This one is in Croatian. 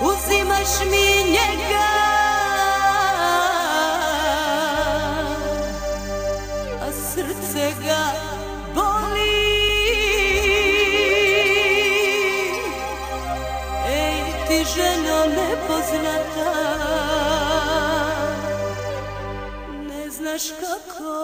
Uzimaš mi njega, a srce ga boli. Ej ti ženo nepoznata, ne znaš kako